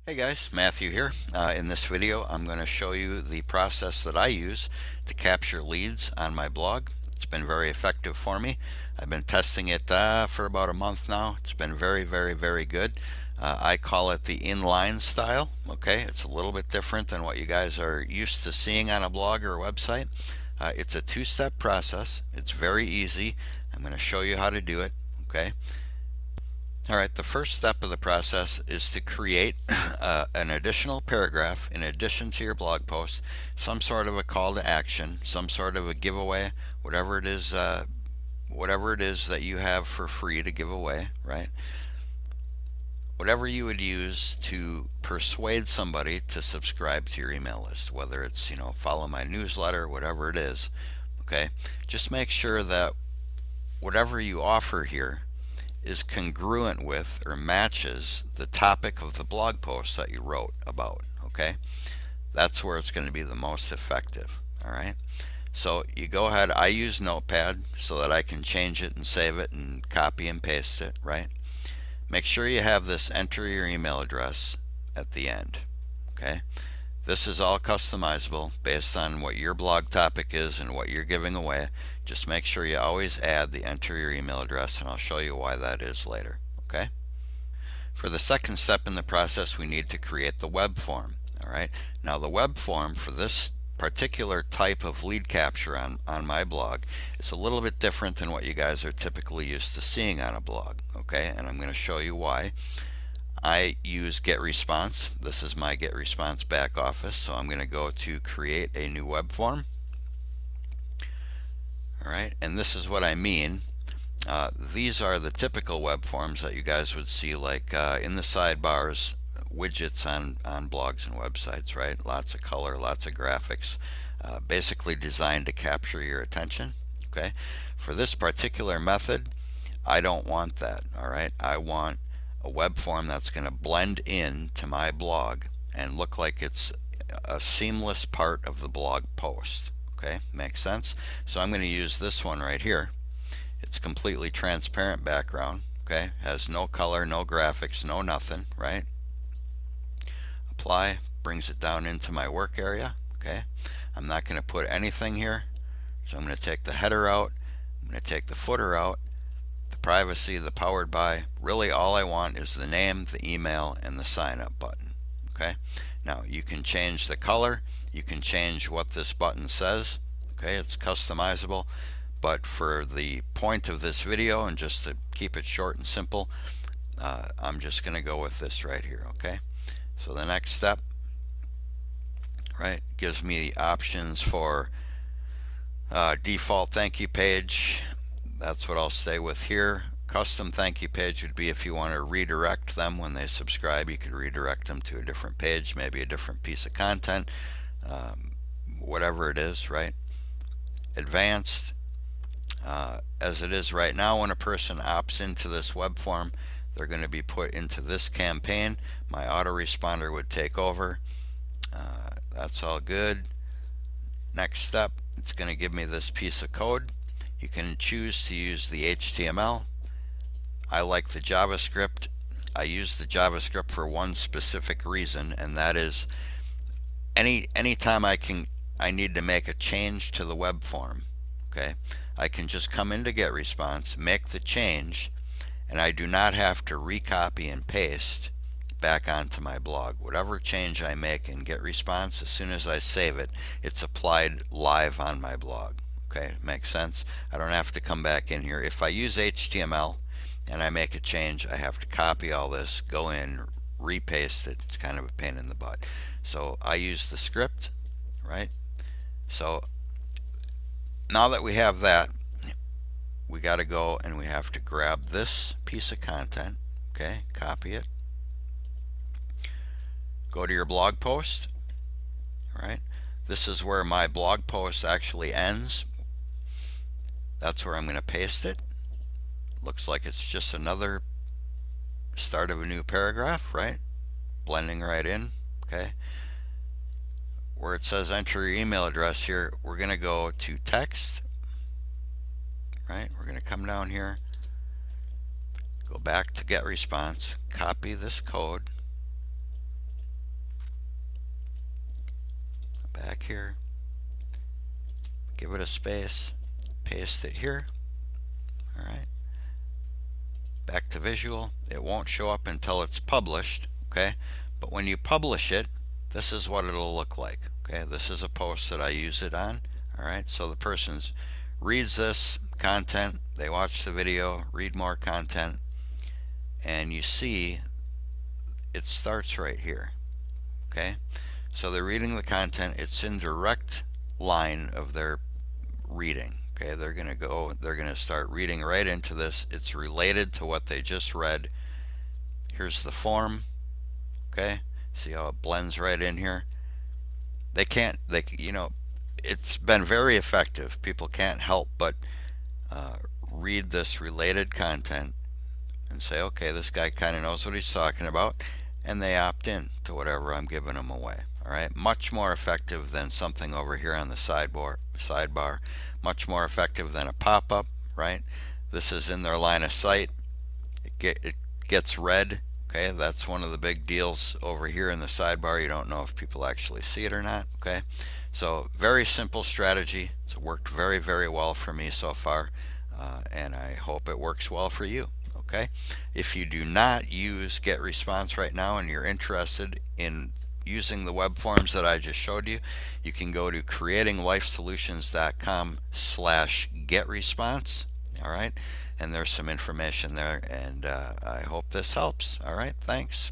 Hey guys, Matthew here. In this video, I'm going to show you the process that I use to capture leads on my blog. It's been very effective for me. I've been testing it for about a month now. It's been very good. I call it the inline style. Okay, it's a little bit different than what you guys are used to seeing on a blog or a website. It's a two-step process. It's very easy. I'm going to show you how to do it. Okay. All right, the first step of the process is to create an additional paragraph in addition to your blog post, some sort of a call to action, some sort of a giveaway, whatever it is that you have for free to give away, right? Whatever you would use to persuade somebody to subscribe to your email list, whether it's, follow my newsletter, whatever it is, okay? Just make sure that whatever you offer here is congruent with or matches the topic of the blog post that you wrote about. Okay, that's where it's going to be the most effective. All right, so you go ahead. I use Notepad so that I can change it and save it and copy and paste it. Right, make sure you have this enter your email address at the end. Okay, this is all customizable based on what your blog topic is and what you're giving away. Just make sure you always add the enter your email address, and I'll show you why that is later. Okay? For the second step in the process, we need to create the web form. All right. Now the web form for this particular type of lead capture on my blog is a little bit different than what you guys are typically used to seeing on a blog. Okay, and I'm going to show you why. I use GetResponse. This is my GetResponse back office, so I'm going to go to create a new web form. All right, and this is what I mean. These are the typical web forms that you guys would see, like in the sidebars, widgets on blogs and websites, right? Lots of color, lots of graphics, basically designed to capture your attention. Okay, for this particular method, I don't want that. All right, I want a web form that's going to blend in to my blog and look like it's a seamless part of the blog post. Okay, makes sense? So I'm going to use this one right here. It's completely transparent background. Okay, has no color, no graphics, no nothing, right? Apply, brings it down into my work area. Okay, I'm not going to put anything here, so I'm going to take the header out, I'm going to take the footer out, the privacy, the powered by. Really all I want is the name, the email, and the sign up button. Okay, now you can change the color, you can change what this button says. Okay, it's customizable, but for the point of this video and just to keep it short and simple, I'm just going to go with this right here. Okay, so the next step, right, gives me the options for default thank you page. That's what I'll stay with here. Custom thank you page would be if you want to redirect them when they subscribe. You could redirect them to a different page, maybe a different piece of content, whatever it is, right? Advanced, as it is right now, when a person opts into this web form, they're going to be put into this campaign. My autoresponder would take over. That's all good. Next step, it's going to give me this piece of code. You can choose to use the HTML. I like the JavaScript. I use the JavaScript for one specific reason, and that is anytime I need to make a change to the web form, okay, I can just come into GetResponse, make the change, and I do not have to recopy and paste back onto my blog. Whatever change I make in GetResponse, as soon as I save it, it's applied live on my blog. Okay, makes sense? I don't have to come back in here. If I use HTML and I make a change, I have to copy all this, go in, repaste it. It's kind of a pain in the butt. So I use the script, right? So now that we have that, we got to go and we have to grab this piece of content, okay, copy it, go to your blog post, right? This is where my blog post actually ends. That's where I'm going to paste it. Looks like it's just another start of a new paragraph, right? Blending right in, okay? Where it says enter your email address here, we're going to go to text, right? We're going to come down here, go back to GetResponse, copy this code, here, give it a space, paste it here. All right, back to visual. It won't show up until it's published, okay? But when you publish it, this is what it'll look like. Okay, this is a post that I use it on. All right, so the person reads this content, they watch the video, read more content, and you see it starts right here. Okay, so they're reading the content, it's in direct line of their reading. Okay, they're going to start reading right into this. It's related to what they just read. Here's the form. Okay, see how it blends right in here. It's been very effective. People can't help but read this related content and say, okay, this guy kind of knows what he's talking about, and they opt in to whatever I'm giving them away. All right, much more effective than something over here on the sidebar, much more effective than a pop-up, right? This is in their line of sight. It gets read. Okay, that's one of the big deals over here in the sidebar. You don't know if people actually see it or not. Okay, so very simple strategy. It's worked very, very well for me so far, and I hope it works well for you. Okay, if you do not use GetResponse right now and you're interested in using the web forms that I just showed you, you can go to creatingLifeSolutions.com/GetResponse. All right, and there's some information there, and I hope this helps. All right, thanks.